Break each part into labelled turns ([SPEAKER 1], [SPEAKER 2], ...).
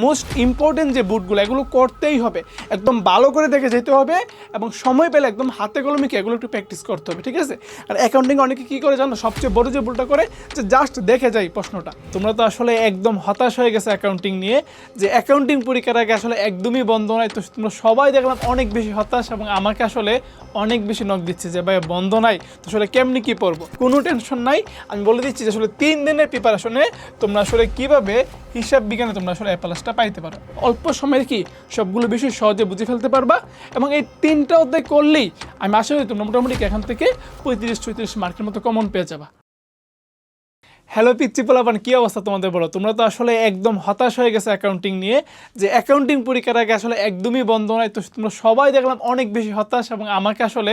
[SPEAKER 1] Most important যে বুটগুলো এগুলো করতেই হবে, একদম ভালো করে দেখে যেতে হবে এবং সময় পেলে একদম হাতে কলমে কি এগুলো একটু প্র্যাকটিস করতে হবে, ঠিক আছে? আর অ্যাকাউন্টিং অনেকে কী করে জানো, সবচেয়ে বড় যে ভুলটা করে যে জাস্ট দেখে যাই প্রশ্নটা। তোমরা তো আসলে একদম হতাশ হয়ে গেছে অ্যাকাউন্টিং নিয়ে, যে অ্যাকাউন্টিং পরীক্ষার আগে আসলে একদমই বন্ধ নয়। তো তোমরা সবাই দেখলাম অনেক বেশি হতাশ এবং আমাকে আসলে অনেক বেশি নক দিচ্ছে যে ভাই বন্ধ নাই, তো আসলে কেমনি কী পড়বো। কোনো টেনশন নাই, আমি বলে দিচ্ছি যে আসলে 3 দিনের প্রিপারেশনে তোমরা আসলে কীভাবে হিসাব বিজ্ঞানে তোমরা আসলে A+ পাইতে পারো। অল্প সময়ে কি সবগুলো বিষয় সহজে বুঝে ফেলতে পারবা এবং এই 3টা অধ্যায় করলেই আমি আশা করি তোমরা মোটামুটি এখান থেকে 35-36 মার্কের মতো কমন পেয়ে যাবা। হ্যালো পিচ্চি পোলাপান, কী অবস্থা তোমাদের? বলো, তোমরা তো আসলে একদম হতাশ হয়ে গেছে অ্যাকাউন্টিং নিয়ে, যে অ্যাকাউন্টিং পরীক্ষার আগে আসলে একদমই বন্ধ নয়। তো তোমরা সবাই দেখলাম অনেক বেশি হতাশ এবং আমাকে আসলে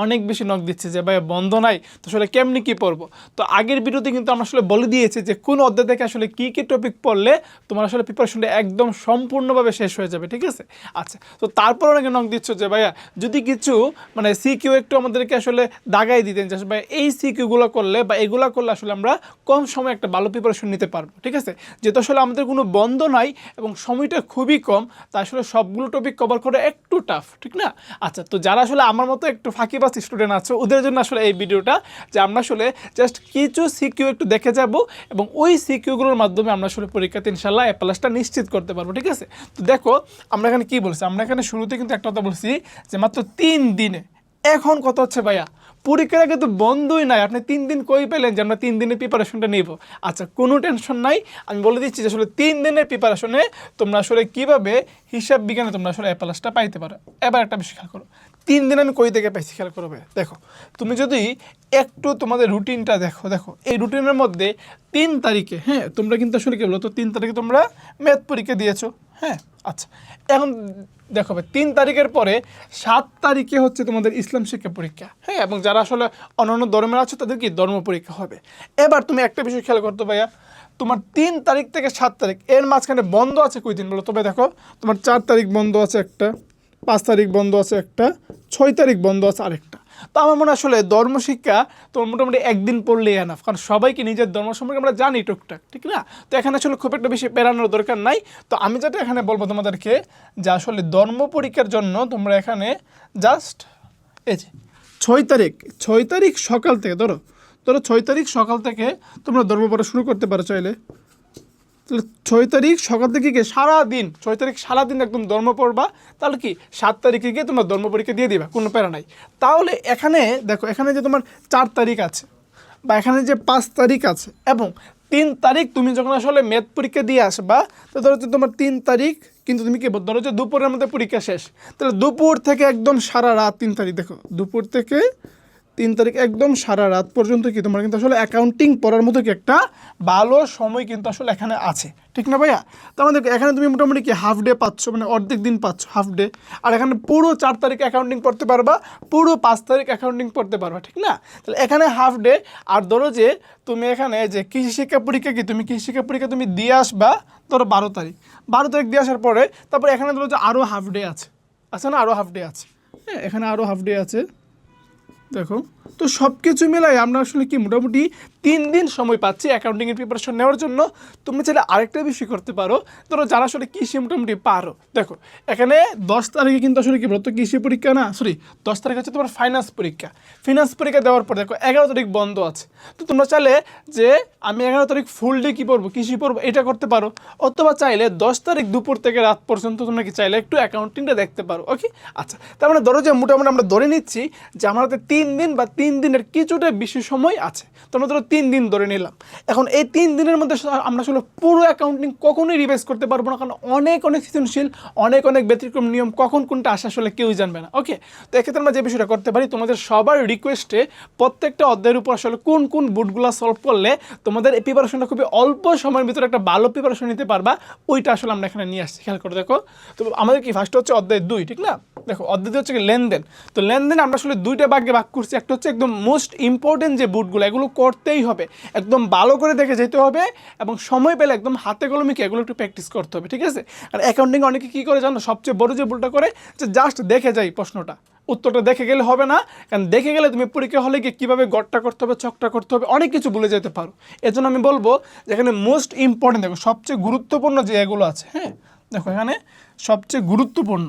[SPEAKER 1] অনেক বেশি নক দিচ্ছে যে ভাই বন্ধ নাই, তো আসলে কেমনি কী পড়বো। তো আগের ভিডিওতে কিন্তু আমরা আসলে বলে দিয়েছি যে কোন অধ্যায় থেকে আসলে কী কী টপিক পড়লে তোমার আসলে প্রিপারেশনটা একদম সম্পূর্ণভাবে শেষ হয়ে যাবে, ঠিক আছে? আচ্ছা, তো তারপর অনেকে নক দিচ্ছ যে ভাইয়া যদি কিছু মানে সিকিউ একটু আমাদেরকে আসলে দাগাই দিতেন, যে ভাই এই সিকিউগুলো করলে বা এগুলো করলে আসলে আমরা কম সময় একটা ভালো প্রিপারেশন নিতে পারবো, ঠিক আছে? যেহেতু আসলে আমাদের কোনো বন্ধ নাই এবং সময়টা খুবই কম, তা আসলে সবগুলো টপিক কভার করা একটু টাফ, ঠিক না? আচ্ছা, তো যারা আসলে আমার মতো একটু ফাঁকিবাজ স্টুডেন্ট আছে ওদের জন্য আসলে এই ভিডিওটা, যে আমরা আসলে জাস্ট কিছু সিকিউ একটু দেখে যাব এবং ওই সিকিউগুলোর মাধ্যমে আমরা আসলে পরীক্ষাতে ইনশাল্লাহ A+টা নিশ্চিত করতে পারবো, ঠিক আছে? তো দেখো আমরা এখানে কী বলছি, আমরা এখানে শুরুতে কিন্তু একটা কথা বলছি যে মাত্র 3 দিনে। এখন কত হচ্ছে ভাইয়া, পরীক্ষার আগে তো বন্ধই নাই, আপনি 3 দিন কই পেলেন যে আমরা 3 দিনের প্রিপারেশনটা নেব? আচ্ছা, কোনো টেনশন নাই, আমি বলে দিচ্ছি যে আসলে 3 দিনের প্রিপারেশনে তোমরা আসলে কীভাবে হিসাব বিজ্ঞানে তোমরা আসলে A+টা পাইতে পারো। এবার একটা বিষয় খেয়াল করো, 3 দিন আমি কই থেকে পাইছি খেয়াল করবে। দেখো তুমি যদি একটু তোমাদের রুটিনটা দেখো এই রুটিনের মধ্যে 3 তারিখে, হ্যাঁ তোমরা কিন্তু আসলে কী বলো, তো 3 তারিখে তোমরা ম্যাথ পরীক্ষা দিয়েছো, হ্যাঁ আচ্ছা। এখন দেখো 3 তারিখের পরে 7 তারিখে হচ্ছে তোমাদের ইসলাম শিক্ষা পরীক্ষা, হ্যাঁ, এবং যারা আসলে অন্যান্য ধর্মের আছে তাদের কি ধর্ম পরীক্ষা হবে। এবার তুমি একটা বিষয় খেয়াল করতে ভাইয়া, তোমার 3 তারিখ থেকে 7 তারিখ এর মাঝখানে বন্ধ আছে কই দিন বলো? তবে দেখো তোমার 4 তারিখ বন্ধ আছে একটা, 5 তারিখ বন্ধ আছে একটা, 6 তারিখ বন্ধ আছে আরেকটা। তো আমার মনে আসলে ধর্মশিক্ষা তোমার মোটামুটি একদিন পড়লেই এনাফ, কারণ সবাইকে নিজের ধর্ম সম্পর্কে আমরা জানি টুকটাক, ঠিক না? তো এখানে আসলে খুব একটা বেশি পেরানোর দরকার নাই। তো আমি যেটা এখানে বলবো তোমাদেরকে, যে আসলে ধর্ম পরীক্ষার জন্য তোমরা এখানে জাস্ট এই যে 6 তারিখ সকাল থেকে ধরো 6 তারিখ সকাল থেকে তোমরা ধর্ম পড়া শুরু করতে পারো চাইলে। তাহলে 6 তারিখ সকাল থেকে গিয়ে সারাদিন, 6 তারিখ সারাদিন একদম ধর্ম পড়বা, তাহলে কি 7 তারিখে গিয়ে তোমরা ধর্ম পরীক্ষা দিয়ে দিবা, কোনো প্যারা নাই। তাহলে এখানে দেখো, এখানে যে তোমার 4 তারিখ আছে বা এখানে যে 5 তারিখ আছে এবং 3 তারিখ তুমি যখন আসলে ম্যাথ পরীক্ষা দিয়ে আসবা, তো ধরো যে তোমার 3 তারিখ কিন্তু তুমি কি ধরো যে দুপুরের মধ্যে পরীক্ষা শেষ, তাহলে দুপুর থেকে একদম সারা রাত 3 তারিখ, দেখো দুপুর থেকে 3 তারিখ একদম সারা রাত পর্যন্ত কি তোমার কিন্তু আসলে অ্যাকাউন্টিং পড়ার মতো কি একটা ভালো সময় কিন্তু আসলে এখানে আছে, ঠিক না ভাইয়া? তো আমাদের এখানে তুমি মোটামুটি কি হাফ ডে পাচ্ছ, মানে অর্ধেক দিন পাচ্ছ, হাফ ডে। আর এখানে পুরো 4 তারিখ অ্যাকাউন্টিং পড়তে পারবা, পুরো 5 তারিখ অ্যাকাউন্টিং পড়তে পারবা, ঠিক না? তাহলে এখানে হাফ ডে। আর ধরো যে তুমি এখানে যে কৃষি শিক্ষা পরীক্ষা কি তুমি কৃষি শিক্ষা পরীক্ষা তুমি দিয়ে আসবা ধরো 12 তারিখ দিয়ে আসার পরে তারপর এখানে ধরো যে আরও হাফ ডে আছে না, আরও হাফ ডে আছে, হ্যাঁ এখানে আরও হাফ ডে আছে। দেখো তো সব কিছু মিলাই আমরা আসলে কি মোটামুটি 3 দিন সময় পাচ্ছি অ্যাকাউন্টিংয়ের প্রিপারেশন নেওয়ার জন্য। তুমি চাইলে আরেকটা বিষয় করতে পারো, ধরো যারা আসলে কৃষি মোটামুটি পারো, দেখো এখানে 10 তারিখে কিন্তু আসলে কি বলতো কৃষি পরীক্ষা না, 10 তারিখ হচ্ছে তোমার ফাইন্যান্স পরীক্ষা দেওয়ার পর দেখো 11 তারিখ বন্ধ আছে। তো তোমরা চাইলে যে আমি 11 তারিখ ফুল ডে কী পড়বো, কৃষি পড়বো, এটা করতে পারো। অথবা চাইলে 10 তারিখ দুপুর থেকে রাত পর্যন্ত তোমরা কি চাইলে একটু অ্যাকাউন্টিংটা দেখতে পারো, ওকে? আচ্ছা, তার মানে ধরো যে মোটামুটি আমরা ধরে নিচ্ছি যে আমার হাতে 3 দিন বা 3 দিনের কিছুটা বেশি সময় আছে। তোমরা ধরো 3 দিন ধরে নিলাম। এখন এই 3 দিনের মধ্যে আমরা আসলে পুরো অ্যাকাউন্টিং কখনোই রিভাইজ করতে পারবো না, কারণ অনেক সৃজনশীল, অনেক ব্যতিক্রম নিয়ম, কখন কোনটা আসে আসলে কেউই জানবে না, ওকে? তো এক্ষেত্রে আমরা যে বিষয়টা করতে পারি, তোমাদের সবার রিকোয়েস্টে প্রত্যেকটা অধ্যায়ের উপর আসলে কোন বুটগুলো সলভ করলে তোমাদের এই প্রিপারেশনটা খুবই অল্প সময়ের ভিতরে একটা ভালো প্রিপারেশন নিতে পারবা, ওইটা আসলে আমরা এখানে নিয়ে আসছি। খেয়াল করে দেখো, তো আমাদের কি ফার্স্ট হচ্ছে অধ্যায় 2, ঠিক না? দেখো অধ্যায় 2 হচ্ছে কি লেনদেন। তো লেনদেন আমরা আসলে 2টা ভাগে ভাগ করছি। একটা হচ্ছে একদম মোস্ট ইম্পর্টেন্ট যে বুটগুলো এগুলো করতেই হবে, একদম ভালো করে দেখে যেতে হবে এবং সময় পেলে একদম হাতে কলমে কি এগুলো একটু প্র্যাকটিস করতে হবে, ঠিক আছে? আর অ্যাকাউন্টিং অনেকে কী করে জানো, সবচেয়ে বড় যে ভুলটা করে যে জাস্ট দেখে যাই প্রশ্নটা, উত্তরটা দেখে গেলে হবে না, কারণ দেখে গেলে তুমি পরীক্ষা হলে গিয়ে কীভাবে গড়টা করতে হবে, ছকটা করতে হবে, অনেক কিছু ভুলে যেতে পারো। এর জন্য আমি বলবো যে এখানে মোস্ট ইম্পর্টেন্ট দেখো সবচেয়ে গুরুত্বপূর্ণ যে এগুলো আছে, হ্যাঁ দেখো এখানে সবচেয়ে গুরুত্বপূর্ণ,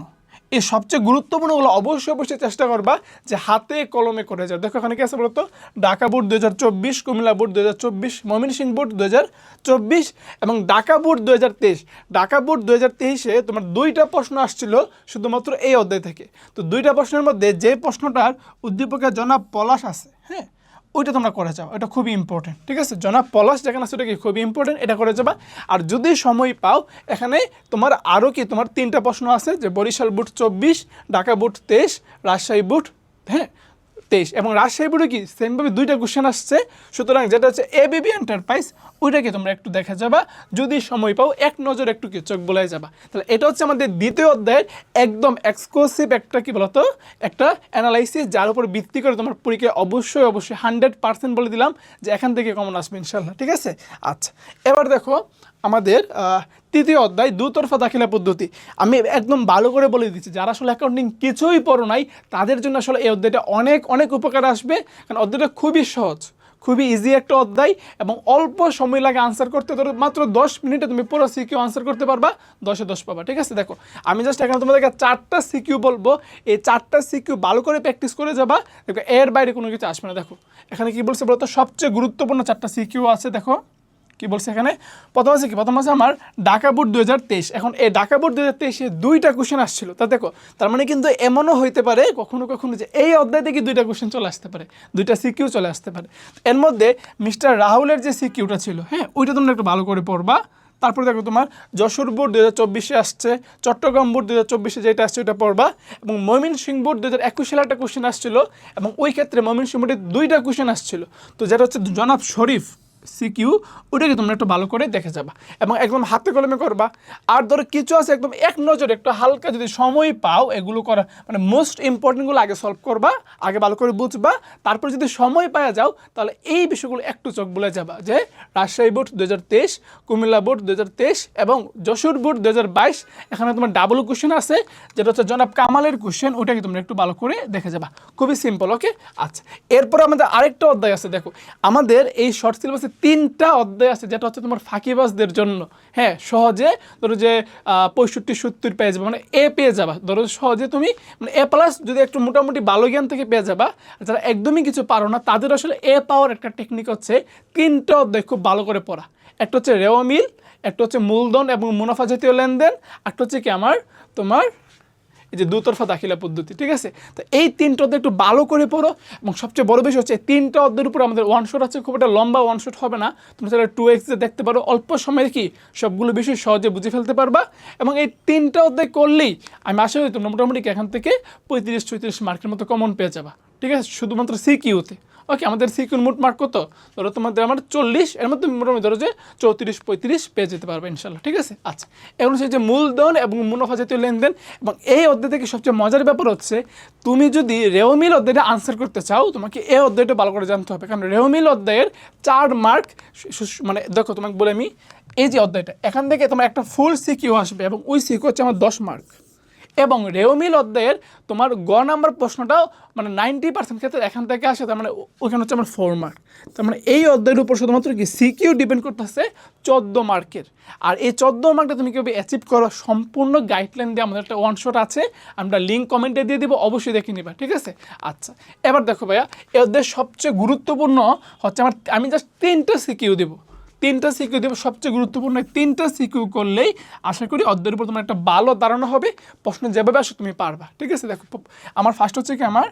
[SPEAKER 1] এই সবচেয়ে গুরুত্বপূর্ণগুলো অবশ্যই চেষ্টা করবা যে হাতে কলমে করে যাও। দেখো এখানে কি আছে বলতো, Dhaka board 2024, Comilla board 2024, Mymensingh board 2024 এবং ঢাকা বোর্ড 2023। ঢাকা বোর্ড 2023-এ তোমার 2টা প্রশ্ন আসছিল শুধুমাত্র এই অধ্যায় থেকে। তো 2টা প্রশ্নের মধ্যে যে প্রশ্নটার উদ্দীপকের জনাব পলাশ আছে, হ্যাঁ, ওইটা তোমরা করে যাও, এটা খুবই ইম্পর্টেন্ট, ঠিক আছে। জনাব পলাশ যেখানে আছে ওটা কি খুবই ইম্পর্টেন্ট, এটা করে যাবা। আর যদি সময় পাও এখানে তোমার আরও কি তোমার 3টা প্রশ্ন আছে, যে Barishal board 24, Dhaka board 23, Rajshahi board 23 এবং রাজশাহী বোর্ডে কি সেমভাবে 2টা কোশ্চেন আসছে। সুতরাং যেটা হচ্ছে এবিবি এন্টারপ্রাইজ, ওইটাকে তোমরা একটু দেখা যাবা, যদি সময় পাও এক নজর একটু কি চোখ বলাই যাবা। তাহলে এটা হচ্ছে আমাদের দ্বিতীয় অধ্যায়ের একদম এক্সক্লুসিভ একটা কি বলতো একটা অ্যানালাইসিস, যার উপর ভিত্তি করে তোমার পরীক্ষায় অবশ্যই 100% বলে দিলাম যে এখান থেকে কমন আসবে ইনশাল্লাহ, ঠিক আছে। আচ্ছা, এবার দেখো আমাদের তৃতীয় অধ্যায় দুতরফা দাখিলা পদ্ধতি। আমি একদম ভালো করে বলে দিচ্ছি, যারা আসলে অ্যাকাউন্টিং কিছুই পড়ো নাই তাদের জন্য আসলে এই অধ্যায়টা অনেক উপকার আসবে, কারণ অধ্যায়টা খুবই সহজ, খুবই ইজি একটা অধ্যায় এবং অল্প সময় লাগে আনসার করতে। ধরো মাত্র 10 মিনিটে তুমি পুরো সিকিউ আনসার করতে পারবা, 10-এ 10 পাবা, ঠিক আছে। দেখো আমি জাস্ট এখানে তোমাদেরকে 4টা সিকিউ বলবো, এই 4টা সিকিউ ভালো করে প্র্যাকটিস করে যাবা, দেখো এর বাইরে কোনো কিছু আসবে না। দেখো এখানে কি বলছে বলতো, সবচেয়ে গুরুত্বপূর্ণ 4টা সিকিউ আছে। দেখো কি বলছে এখানে, প্রথম আছে আমার ঢাকা বোর্ড 2023। এখন এই ঢাকা বোর্ড 2023-এ 2টা কোশ্চেন আসছিল। তা দেখো তার মানে কিন্তু এমনও হইতে পারে কখনো যে এই অধ্যায় থেকে 2টা কোশ্চেন চলে আসতে পারে, 2টা সিকিউ চলে আসতে পারে। এর মধ্যে মিস্টার রাহুলের যে সিকিউটা ছিল, হ্যাঁ, ওইটা তোমরা একটু ভালো করে পড়বা। তারপরে দেখো তোমার যশোর বোর্ড 2024-এ আসছে, চট্টগ্রাম বোর্ড 2024-এ যেটা আসছে ওইটা পড়বা, এবং ময়মনসিংহ বোর্ড 2021 সালে একটা কোশ্চেন আসছিল এবং ওই ক্ষেত্রে ময়মনসিংহ বোর্ডে 2টা কোশ্চেন আসছিল। তো যেটা হচ্ছে জনাব শরীফ সিকিউ, ওটাকে তোমরা একটু ভালো করে দেখে যাবা এবং একদম হাতে কলমে করবা। আর ধরো কিছু আছে একদম এক নজরে একটু হালকা যদি সময় পাও এগুলো করা, মানে মোস্ট ইম্পর্টেন্টগুলো আগে সলভ করবা, আগে ভালো করে বুঝবা, তারপর যদি সময় পাওয়া যাও তাহলে এই বিষয়গুলো একটু চোখ বলে যাবা, যে রাজশাহী বোর্ড 2023, কুমিল্লা বোর্ড 2023 এবং যশোর বোর্ড 2022, এখানে তোমার ডাবল কোশ্চেন আছে, যেটা হচ্ছে জনাব কামালের কোশ্চেন, ওটাকে তোমরা একটু ভালো করে দেখে যাবা, খুবই সিম্পল, ওকে। আচ্ছা, এরপরে আমাদের আরেকটা অধ্যায় আছে। দেখো আমাদের এই শর্ট সিলেবাসে 3টা অধ্যায় আছে, যেটা হচ্ছে তোমার ফাঁকিবাজদের জন্য, হ্যাঁ, সহজে ধরো যে 65-70 পেয়ে যাবে, মানে এ পেয়ে যাবা, ধরো সহজে তুমি মানে এ প্লাস যদি একটু মোটামুটি ভালো জ্ঞান থেকে পেয়ে যাবা। যারা একদমই কিছু পারো না তাদের আসলে এ পাওয়ার একটা টেকনিক হচ্ছে 3টা অধ্যায় খুব ভালো করে পড়া। একটা হচ্ছে রেওয়া মিল, একটা হচ্ছে মূলধন এবং মুনাফা জাতীয় লেনদেন, একটা হচ্ছে কি আমার তোমার এই যে দুতরফা দাখিলা পদ্ধতি, ঠিক আছে। তো এই 3টা অধ্যায় একটু ভালো করে পড়ো এবং সবচেয়ে বড় বিষয় হচ্ছে 3টা অধ্যায়ের উপর আমাদের ওয়ান শট আছে, খুব একটা লম্বা ওয়ান শট হবে না, তুমি তাহলে 2x দেখতে পারো, অল্প সময়ে কি সবগুলো বিষয় সহজে বুঝে ফেলতে পারবা। এবং এই 3টা অধ্যায় করলেই আমি আশা করি তোমরা মোটামুটি এখান থেকে 35-36 মার্কের মতো কমন পেয়ে যাবা, ঠিক আছে, শুধুমাত্র সিকিউতে। ওকে, আমাদের সিকিউর মোট মার্ক কত, ধরো তোমাদের আমার 40, এর মধ্যে মোটামুটি ধরো যে 34-35 পেয়ে যেতে পারবে ইনশাল্লাহ, ঠিক আছে। আচ্ছা, এখন হচ্ছে যে মূলধন এবং মুনাফা জাতীয় লেনদেন, এবং এই অধ্যায় থেকে সবচেয়ে মজার ব্যাপার হচ্ছে তুমি যদি রেওমিল অধ্যায়টা আনসার করতে চাও তোমাকে এই অধ্যায়টা ভালো করে জানতে হবে, কারণ রেওমিল অধ্যায়ের 4 মার্ক, মানে দেখো তোমাকে বলে আমি এই যে অধ্যায়টা এখান থেকে তোমার একটা ফুল সিকিউ আসবে এবং ওই সিকিউ হচ্ছে আমার 10 মার্ক, এবং রেওমিল অধ্যায়ের তোমার গ নাম্বার প্রশ্নটাও মানে 90% ক্ষেত্রে এখান থেকে আসে, তার মানে ওইখানে হচ্ছে আমার 4 মার্ক। তার মানে এই অধ্যায়ের উপর শুধুমাত্র কি সিকিউ ডিপেন্ড করতেছে 14 মার্কের। আর এই 14 মার্কটা তুমি কীভাবে অ্যাচিভ করো সম্পূর্ণ গাইডলাইন দিয়ে আমাদের একটা ওয়ান শট আছে, আমরা লিঙ্ক কমেন্টে দিয়ে দিব, অবশ্যই দেখে নিবা, ঠিক আছে। আচ্ছা, এবার দেখো ভাইয়া, এই অধ্যায়ের সবচেয়ে গুরুত্বপূর্ণ হচ্ছে আমি জাস্ট 3টা সিকিউ দেবো, 3টা সিকিউ দেবো, সবচেয়ে গুরুত্বপূর্ণ 3টা সিকিউ করলেই আশা করি অধ্যায়ের উপর তোমার একটা ভালো ধারণা হবে, প্রশ্ন যেভাবে আসে তুমি পারবা, ঠিক আছে। দেখো আমার ফার্স্ট হচ্ছে কি আমার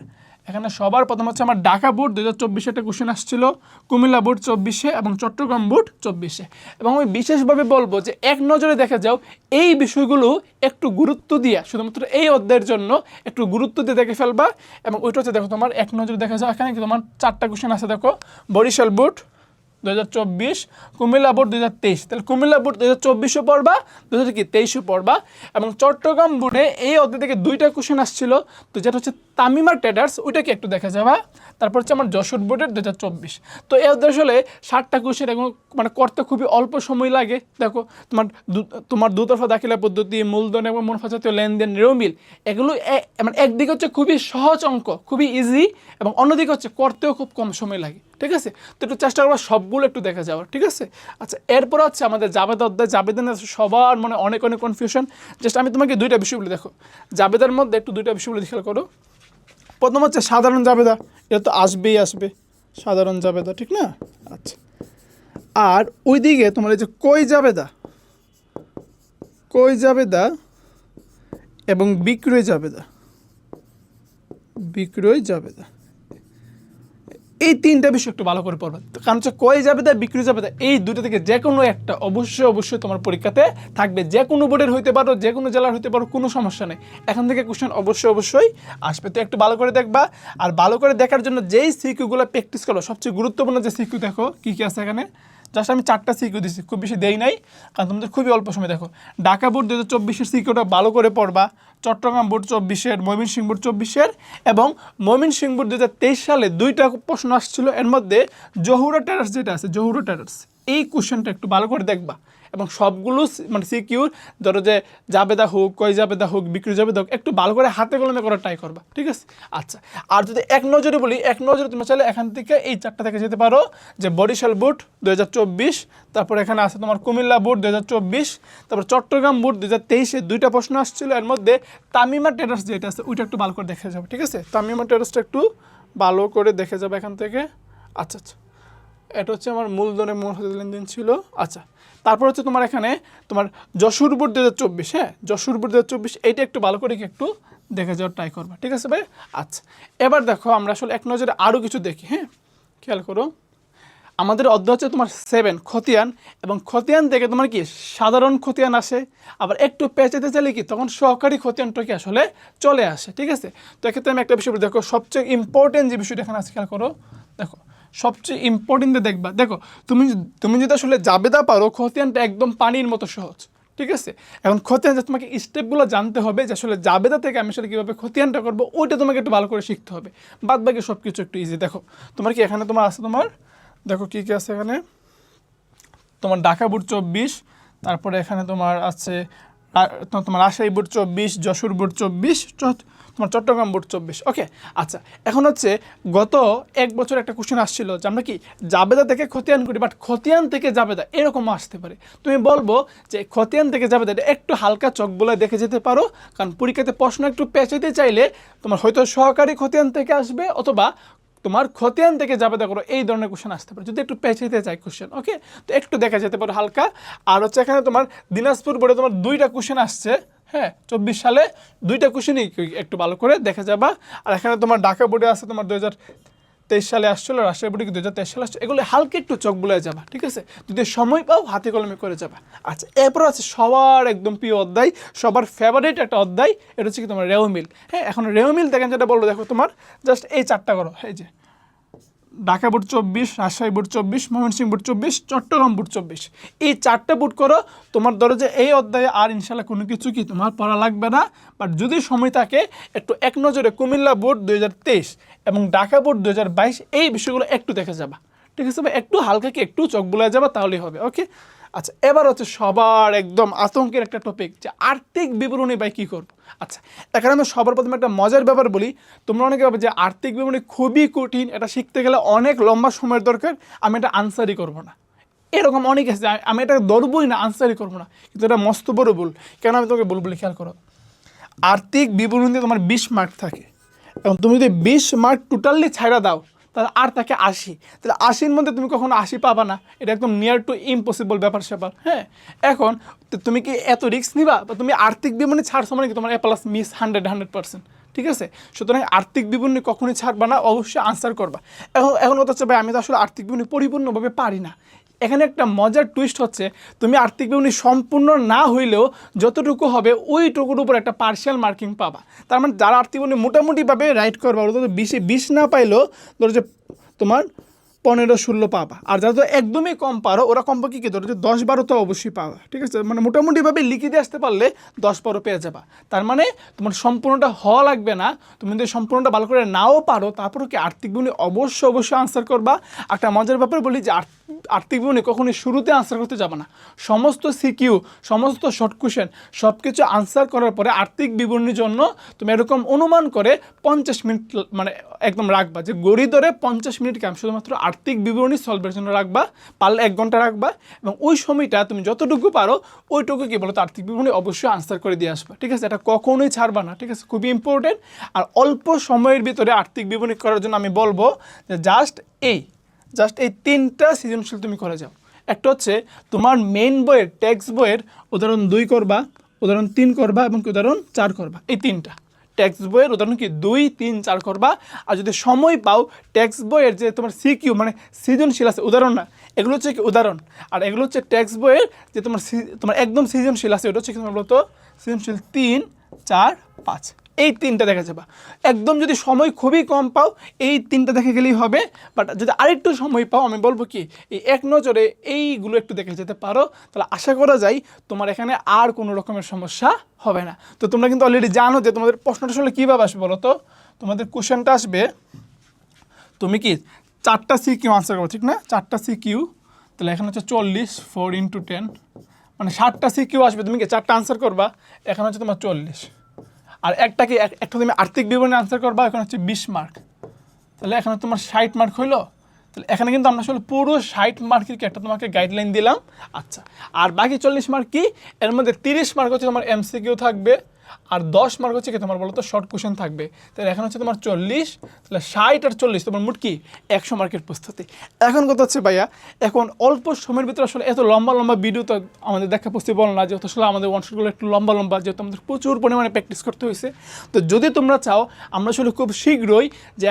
[SPEAKER 1] এখানে সবার প্রথম হচ্ছে আমার ঢাকা বোর্ড 2024-এ একটা কোশ্চেন আসছিল, কুমিল্লা বোর্ড 24-এ এবং চট্টগ্রাম বোর্ড 24-এ। এবং আমি বিশেষভাবে বলবো যে এক নজরে দেখা যাও এই বিষয়গুলো একটু গুরুত্ব দিয়ে, শুধুমাত্র এই অধ্যায়ের জন্য একটু গুরুত্ব দিয়ে দেখে ফেলবা। এবং ওইটা হচ্ছে দেখো তোমার এক নজরে দেখা যাও এখানে কি তোমার 4টা কোশ্চেন আছে। দেখো বরিশাল বোর্ড 2024, কুমিল্লা বোর্ড 2023, তাহলে কুমিল্লা বোর্ড 2024-ও পড়বা, 2023-ও পড়বা। এবং চট্টগ্রাম বোর্ডে এই অধ্যায় থেকে 2টা কোশ্চেন আসছিল, তো যেটা হচ্ছে তামিমা ট্রেডার্স, ওইটাকে একটু দেখা যাবা। তারপর হচ্ছে আমার যশোর বোর্ডের 2024। তো এই অধ্যায় আসলে 60টা কোশ্চেন এবং মানে করতে খুবই অল্প সময় লাগে। দেখো তোমার দুতরফা দাখিলা পদ্ধতি, মূলধন এবং মুনাফা জাতীয় লেনদেন, রেওমিল, এগুলো মানে একদিকে হচ্ছে খুবই সহজ অঙ্ক, খুবই ইজি, এবং অন্যদিকে হচ্ছে করতেও খুব কম সময় লাগে। ঠিক আছে? তো একটু চেষ্টা করবা সবগুলো একটু দেখে যাওয়ার, ঠিক আছে? আচ্ছা, এরপর হচ্ছে আমাদের জাবেদা অধ্যায়। জাবেদা নিয়ে সবার মনে অনেক অনেক কনফিউশন। জাস্ট আমি তোমাকে দুইটা বিষয়গুলো দেখো, জাবেদার মধ্যে একটু দুইটা বিষয়গুলো খেয়াল করো। প্রথম হচ্ছে সাধারণ জাবেদা, এটা তো আসবেই আসবে, সাধারণ জাবেদা, ঠিক না? আচ্ছা, আর ওইদিকে তোমার এই যে কই জাবেদা, কই জাবেদা এবং বিক্রয় জাবেদা, বিক্রয় জাবেদা, এই তিনটা বিষয় একটু ভালো করে পড়বে। কারণ হচ্ছে কয় জাবেদা, বিক্রয় জাবেদা, এই দুটো থেকে যে কোনো একটা অবশ্যই অবশ্যই তোমার পরীক্ষাতে থাকবে। যে কোনো বোর্ডের হইতে পারো, যে কোনো জেলার হইতে পারো, কোনো সমস্যা নেই, এখান থেকে কোশ্চেন অবশ্যই অবশ্যই আসবে। তো একটু ভালো করে দেখবা। আর ভালো করে দেখার জন্য যেই সিকিউগুলো প্র্যাকটিস করো, সবচেয়ে গুরুত্বপূর্ণ যে সিকিউ দেখো কী কী আছে এখানে। জাস্ট আমি 4টা সিকিউ দিচ্ছি, খুব বেশি দেই নাই, কারণ তোমাদের খুবই অল্প সময়। দেখো, ঢাকা বোর্ড 2024-এর সিকিউটা ভালো করে পড়বা, চট্টগ্রাম বোর্ড 24-এর, ময়মনসিংহ বোর্ড 24-এর এবং ময়মনসিংহ বোর্ড 2023 সালে 2টা প্রশ্ন আসছিল। এর মধ্যে জহুরা টেরাস যেটা আছে, জহুরা টেরাস, এই কোশ্চেনটা একটু ভালো করে দেখবা। এবং সবগুলো মানে সিকিউর, ধরো যে জাবেদা হোক, কয় জাবেদা হোক, বিক্রি জাবেদা হোক, একটু ভালো করে হাতে কলমে করার ট্রাই করবা, ঠিক আছে? আচ্ছা, আর যদি এক নজরে বলি, এক নজরে তুমি চাইলে এখান থেকে এই 4টা থেকে যেতে পারো, যে বরিশাল বোর্ড 2024, তারপর এখানে আছে তোমার কুমিল্লা বোর্ড 2024, তারপর চট্টগ্রাম বোর্ড 2023-এ 2টা প্রশ্ন আসছিল। এর মধ্যে তামিমা টেরাস যেটা আছে ওইটা একটু ভালো করে দেখে যাবে, ঠিক আছে? তামিমা টেরাসটা একটু ভালো করে দেখে যাবে এখান থেকে। আচ্ছা আচ্ছা, এটা হচ্ছে আমার মূলধনের মূলধনের লেনদেন ছিল। আচ্ছা, তারপর হচ্ছে তোমার এখানে তোমার যশোর বোর্ড 2024, হ্যাঁ, যশোর বোর্ড 2024, এইটা একটু ভালো করে একটু দেখে যাওয়ার ট্রাই করবা, ঠিক আছে ভাই? আচ্ছা, এবার দেখো আমরা আসলে এক নজরে আরও কিছু দেখি, হ্যাঁ, খেয়াল করো। আমাদের অধ্যায় হচ্ছে তোমার 7 খতিয়ান, এবং খতিয়ান থেকে তোমার কি সাধারণ খতিয়ান আসে, আবার একটু পেঁচাতে চাইলে কি তখন সহকারী খতিয়ানটা কি আসলে চলে আসে, ঠিক আছে? তো এক্ষেত্রে আমি একটা বিষয় দেখো, সবচেয়ে ইম্পর্টেন্ট যে বিষয়টা এখানে আছে, খেয়াল করো। দেখো, সবচেয়ে ইম্পর্টেন্ট দেখবা, দেখো তুমি যদি আসলে জাবেদা পারো, খতিয়ানটা একদম পানির মতো সহজ, ঠিক আছে? এখন খতিয়ান যে তোমাকে স্টেপগুলো জানতে হবে, যে আসলে জাবেদা থেকে আমি আসলে কীভাবে খতিয়ানটা করবো, ওইটা তোমাকে একটু ভালো করে শিখতে হবে। বাদ বাকি সব কিছু একটু ইজি। দেখো, তোমার কি এখানে তোমার আছে, তোমার দেখো কী কী আছে এখানে। তোমার ঢাকা বোর্ড 24, তারপরে এখানে তোমার আছে তোমার রাজশাহী বোর্ড 24, যশোর বোর্ড 24, তোমার চট্টগ্রাম বোর্ড 24। ওকে, আচ্ছা, এখন হচ্ছে গত 1 বছর একটা কোশ্চেন আসছিল যে আমরা কি জাবেদা থেকে খতিয়ান করি, বাট খতিয়ান থেকে জাবেদা এরকমও আসতে পারে। তুমি বলবো যে খতিয়ান থেকে জাবেদা এটা একটু হালকা চোখ বলে দেখে যেতে পারো, কারণ পরীক্ষাতে প্রশ্ন একটু পেঁচাইতে চাইলে তোমার হয়তো সহকারী খতিয়ান থেকে আসবে, অথবা তোমার খতিয়ান থেকে জাবেদা করো, এই ধরনের কোশ্চেন আসতে পারে যদি একটু পেঁচাইতে চাই কোশ্চেন। ওকে, তো একটু দেখা যেতে পারে হালকা। আর হচ্ছে এখানে তোমার দিনাজপুর বোর্ডে তোমার 2টা কোশ্চেন আসছে, হ্যাঁ, 24 সালে 2টা কোশ্চেনই একটু ভালো করে দেখে যাবা। আর এখানে তোমার ঢাকা বোর্ডে আছে তোমার 2023 সালে আসছিল, রাজশাহী বোর্ডে 2023 সালে আসছে, এগুলো হালকা একটু চোখ বুলে যাবা, ঠিক আছে? যদি সময় পাও হাতে কলমে করে যাবা। আচ্ছা, এরপর আছে সবার একদম প্রিয় অধ্যায়, সবার ফেভারিট একটা অধ্যায়, এটা হচ্ছে কি তোমার রেওমিল। হ্যাঁ, এখন রেওমিল দেখেন যেটা বলবো, দেখো তোমার জাস্ট এই 4টা করো, এই যে Dhaka board 24, Rajshahi board 24, Mymensingh board 24, Chittagong board 24, এই 4টা বোর্ড করো। তোমার ধরো যে এই অধ্যায়ে আর ইনশাল্লাহ কোনো কিছু কি তোমার পড়া লাগবে না, বাট যদি সময় থাকে একটু এক নজরে কুমিল্লা বোর্ড 2023 এবং ঢাকা বোর্ড 2022 এই বিষয়গুলো একটু দেখে যাবা, ঠিক আছে ভাই? একটু হালকা কি একটু চোখ বুলায় যাবা, তাহলেই হবে। ওকে, আচ্ছা, এবার হচ্ছে সবার একদম আতঙ্কের একটা টপিক, যে আর্থিক বিবরণী ভাই কী করবো। আচ্ছা, এখানে আমি সবার প্রথমে একটা মজার ব্যাপার বলি। তোমরা অনেকে ভাবে যে আর্থিক বিবরণী খুবই কঠিন, এটা শিখতে গেলে অনেক লম্বা সময়ের দরকার, আমি এটা আনসারই করবো না, এরকম অনেক আছে, আমি এটা ধরবই না, আনসারই করবো না, কিন্তু এটা মস্ত বড় ভুল। কেন আমি তোমাকে বলি, খেয়াল করো। আর্থিক বিবরণীতে তোমার 20 মার্ক থাকে, এবং তুমি যদি 20 মার্ক টোটালি ছাড়া দাও, তাহলে আর থাকে 80, তাহলে 80-র মধ্যে তুমি কখনো 80 পাবা না, এটা একদম নিয়ার টু ইম্পসিবল ব্যাপার স্যাপার। হ্যাঁ, এখন তুমি কি এত রিস্ক নিবা, বা তুমি আর্থিক বিবরণী ছাড়ছো মানে কি তোমার A+ মিস 100%, ঠিক আছে? সুতরাং আর্থিক বিবরণী কখনোই ছাড়বা না, অবশ্যই আনসার করবা। এখন কথা হচ্ছে ভাই, আমি তো আসলে আর্থিক বিবরণী পরিপূর্ণভাবে পারি না। এখানে একটা মজার টুইস্ট হচ্ছে, তুমি আর্থিক বিবরণী সম্পূর্ণ না হইলেও যতটুকু হবে ওইটুকুর উপর একটা পার্শিয়াল মার্কিং পাবা। তার মানে যারা আর্থিক বিবরণী মোটামুটিভাবে রাইট করবা, ওরা তো 20-এ 20 না পাইলেও ধরো যে তোমার 15-16 পাবা। আর যারা তো একদমই কম পারো, ওরা কমপক্ষে কি ধরো যে 10-12 তো অবশ্যই পাবা, ঠিক আছে? মানে মোটামুটিভাবে লিখে দিয়ে আসতে পারলে 10-12 পেয়ে যাবা। তার মানে তোমার সম্পূর্ণটা হওয়া লাগবে না, তুমি যদি সম্পূর্ণটা ভালো করে নাও পারো, তারপরেও কি আর্থিক বিবরণী অবশ্যই আনসার করবা। একটা মজার ব্যাপার বলি, যে আর্থিক বিবরণী কখনোই শুরুতে আনসার করতে যাবে না। সমস্ত সিকিউ, সমস্ত শর্ট কোশ্চেন সব কিছু আনসার করার পরে আর্থিক বিবরণীর জন্য তুমি এরকম অনুমান করে 50 মিনিট মানে একদম রাখবা, যে গড়ি ধরে 50 মিনিট কাম শুধুমাত্র আর্থিক বিবরণী সলভের জন্য রাখবা, পারলে 1 ঘন্টা রাখবা, এবং ওই সময়টা তুমি যতটুকু পারো ওইটুকু কি বলো তো আর্থিক বিবরণী অবশ্যই আনসার করে দিয়ে আসবা। ঠিক আছে, এটা কখনোই ছাড়বা না। ঠিক আছে, খুবই ইম্পর্টেন্ট। আর অল্প সময়ের ভিতরে আর্থিক বিবরণী করার জন্য আমি বলবো যে জাস্ট এই 3টা সৃজনশীল তুমি করে যাও। একটা হচ্ছে তোমার মেইন বইয়ের টেক্সট বইয়ের উদাহরণ 2 করবা, উদাহরণ 3 করবা এবং উদাহরণ 4 করবা। এই 3টা টেক্সট বইয়ের উদাহরণ কি 2, 3, 4 করবা। আর যদি সময় পাও টেক্সট বইয়ের যে তোমার সিকিউ মানে সৃজনশীল আছে, উদাহরণ না, এগুলো হচ্ছে কি উদাহরণ, আর এগুলো হচ্ছে টেক্সট বইয়ের যে তোমার একদম সৃজনশীল আছে, ওটা হচ্ছে কি তোমার বলতো সৃজনশীল 3, 4, 5, এই 3টা দেখা যাবে। একদম যদি সময় খুবই কম পাও এই 3টা দেখে গেলেই হবে। বাট যদি আরেকটু সময় পাও আমি বলবো কি এই এক নজরে এইগুলো একটু দেখে যেতে পারো, তাহলে আশা করা যায় তোমার এখানে আর কোনো রকমের সমস্যা হবে না। তো তোমরা কিন্তু অলরেডি জানো যে তোমাদের প্রশ্নটা আসলে কীভাবে আসবে বলো তো। তোমাদের কোশ্চেনটা আসবে, তুমি কি 4টা সিকিউ আনসার করো, ঠিক না? 4টা সিকিউ, তাহলে এখানে হচ্ছে 40, 4 × 10 মানে 60টা সিকিউ আসবে। তুমি কি 4টা আনসার করবা, এখানে হচ্ছে তোমার 40। আর একটা তুমি আর্থিক বিবরণী আনসার করবা, এখানে হচ্ছে 20 মার্ক, তাহলে এখানে তোমার 60 মার্ক হইলো। তাহলে এখানে কিন্তু আমরা আসলে পুরো 60 মার্কের কি একটা তোমাকে গাইডলাইন দিলাম। আচ্ছা, আর বাকি 40 মার্ক কি, এর মধ্যে 30 মার্ক হচ্ছে তোমার এমসিকিউ থাকবে, আর 10 মার্ক হচ্ছে কি তোমার বলো তো শর্ট কোশ্চেন থাকবে। তাহলে এখন হচ্ছে তোমার 40, তাহলে 60 আর 40 তোমার মোট কি 100 মার্কের প্রস্তুতি। এখন কথা হচ্ছে ভাইয়া, এখন অল্প সময়ের ভিতরে আসলে এত লম্বা লম্বা ভিডিও তো আমাদের দেখা পসিবল না, যেহেতু আসলে আমাদের ওয়ানশটগুলো একটু লম্বা লম্বা, যেহেতু আমাদের প্রচুর পরিমাণে প্র্যাকটিস করতে হয়েছে। তো যদি তোমরা চাও আমরা আসলে খুব শীঘ্রই যে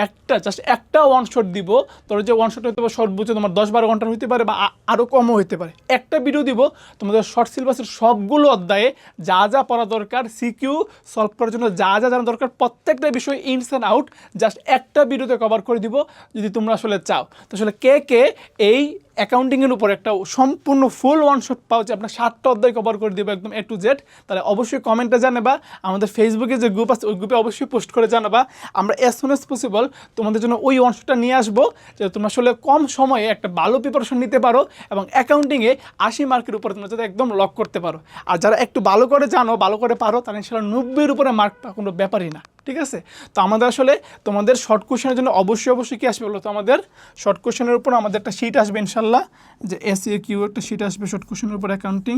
[SPEAKER 1] জাস্ট একটা ওয়ানশট দিব, তোর যে ওয়ানশট হতে পারে সর্বোচ্চ তোমার 10-12 ঘন্টার হতে পারে বা আরও কমও হতে পারে। একটা ভিডিও দিব তোমাদের শর্ট সিলেবাসের সবগুলো অধ্যায়ে যা যা পড়া দরকার, সিকিউ সলভ করার জন্য যা যা জানা দরকার, প্রত্যেকটা বিষয় ইনস অ্যান্ড আউট জাস্ট একটা ভিডিওতে কভার করে দিব যদি তোমরা আসলে চাও। তো আসলে কে এই অ্যাকাউন্টিংয়ের উপর একটা সম্পূর্ণ ফুল ওয়ানশট পাও যে আপনার 7টা অধ্যায় কভার করে দেবো একদম A to Z, তাহলে অবশ্যই কমেন্টে জানাবা। আমাদের ফেসবুকে যে গ্রুপ আছে ওই গ্রুপে অবশ্যই পোস্ট করে জানাবা। আমরা as soon as possible তোমাদের জন্য ওই ওয়ানশটটা নিয়ে আসবো, যে তোমরা আসলে কম সময়ে একটা ভালো প্রিপারেশন নিতে পারো এবং অ্যাকাউন্টিংয়ে 80 মার্কের উপরে তোমরা যাতে একদম লক করতে পারো। আর যারা একটু ভালো করে জানো, ভালো করে পারো, তারা ইনশাআল্লাহ 90-এর উপরে মার্ক পাওয়া কোনো ব্যাপারই না। ঠিক আছে, তো আমাদের আসলে তোমাদের শর্ট কোশ্চেনের জন্য অবশ্যই কি আসবে বলো তো, আমাদের শর্ট কোশ্চেনের উপর আমাদের একটা শিট আসবে ইনশাল্লাহ, যে SAQ একটা শিট আসবে শর্ট কোশ্চেনের উপর অ্যাকাউন্টিং,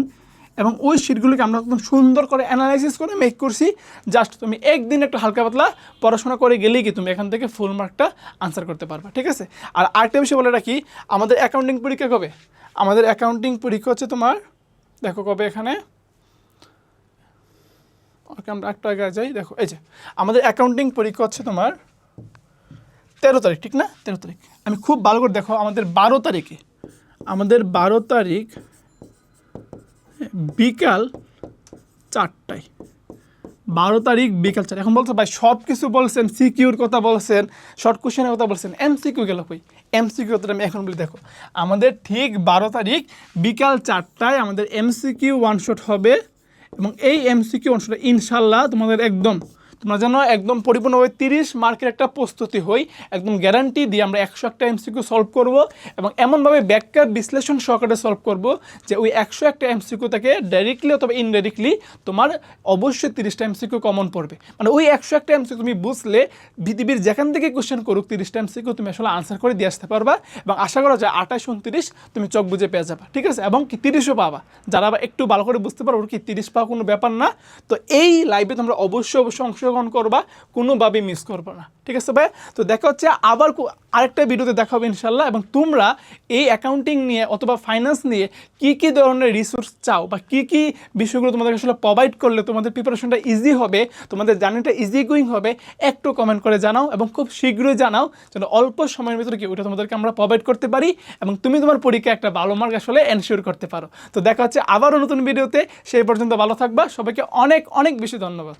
[SPEAKER 1] এবং ওই শিটগুলোকে আমরা একদম সুন্দর করে অ্যানালাইসিস করে মেক করছি। জাস্ট তুমি একদিন একটা হালকা পাতলা পড়াশোনা করে গেলেই কি তুমি এখান থেকে ফুল মার্কটা আনসার করতে পারবা। ঠিক আছে, আর আরেকটা বিষয় বলে রাখি, আমাদের অ্যাকাউন্টিং পরীক্ষা কবে? আমাদের অ্যাকাউন্টিং পরীক্ষা হচ্ছে তোমার, দেখো কবে, এখানে ওকে আমরা একটা আগে যাই, দেখো এই যে আমাদের অ্যাকাউন্টিং পরীক্ষা হচ্ছে তোমার 13 তারিখ, ঠিক না? 13 তারিখ। আমি খুব ভালো করে দেখো, আমাদের 12 তারিখে, আমাদের 12 তারিখ বিকাল 4টায়, 12 তারিখ বিকাল 4। এখন বলছো ভাই সব কিছু বলছেন, সিকিউর কথা বলছেন, শর্ট কোশ্চেনের কথা বলছেন, এমসিকিউ গেল কই? এমসিকিউ কথা আমি এখন বলি, দেখো আমাদের ঠিক 12 তারিখ বিকাল 4টায় আমাদের এমসিকিউ ওয়ানশট হবে, এবং এই এমসিকিউ ওয়ানশটে ইনশাল্লাহ তোমাদের একদম তোমরা যেন একদম পরিপূর্ণভাবে 30 মার্কের একটা প্রস্তুতি হই, একদম গ্যারান্টি দিয়ে আমরা 101টা এমসিকিউ সলভ করব, এবং এমনভাবে ব্যাখ্যা বিশ্লেষণ সহকারে সলভ করব যে ওই 101টা এমসিকিউ থেকে ডাইরেক্টলি অথবা ইনডাইরেক্টলি তোমার অবশ্যই 30টা এমসিকিউ কমন পড়বে। মানে ওই 101টা এমসিকিউ তুমি বুঝলে পৃথিবীর যেখান থেকে কোশ্চেন করুক 30টা এমসিকিউ তুমি আসলে আনসার করে দিয়ে আসতে পারবা, এবং আশা করা যায় 28, 29 তুমি চোখ বুঝে পেয়ে যাবা। ঠিক আছে, এবং কি 30ও পাবা, যারা একটু ভালো করে বুঝতে পারো ওর কি 30 পাওয়া কোনো ব্যাপার না। তো এই লাইভে তোমরা অবশ্যই অংশগ্রহণ করবা, কোনোভাবেই মিস করবো না। ঠিক আছে ভাই, তো দেখা হচ্ছে আবার আরেকটা ভিডিওতে দেখা হবে ইনশাল্লাহ। এবং তোমরা এই অ্যাকাউন্টিং নিয়ে অথবা ফাইন্যান্স নিয়ে কি ধরনের রিসোর্স চাও বা কি বিষয়গুলো তোমাদের আসলে প্রোভাইড করলে তোমাদের প্রিপারেশনটা ইজি হবে, তোমাদের জার্নিটা ইজি গোয়িং হবে, একটু কমেন্ট করে জানাও, এবং খুব শীঘ্রই জানাও যেন অল্প সময়ের ভিতরে কি ওটা তোমাদেরকে আমরা প্রোভাইড করতে পারি এবং তুমি তোমার পরীক্ষায় একটা ভালো মার্ক আসলে এনশিওর করতে পারো। তো দেখা হচ্ছে আবারও নতুন ভিডিওতে, সেই পর্যন্ত ভালো থাকবা। সবাইকে অনেক বেশি ধন্যবাদ।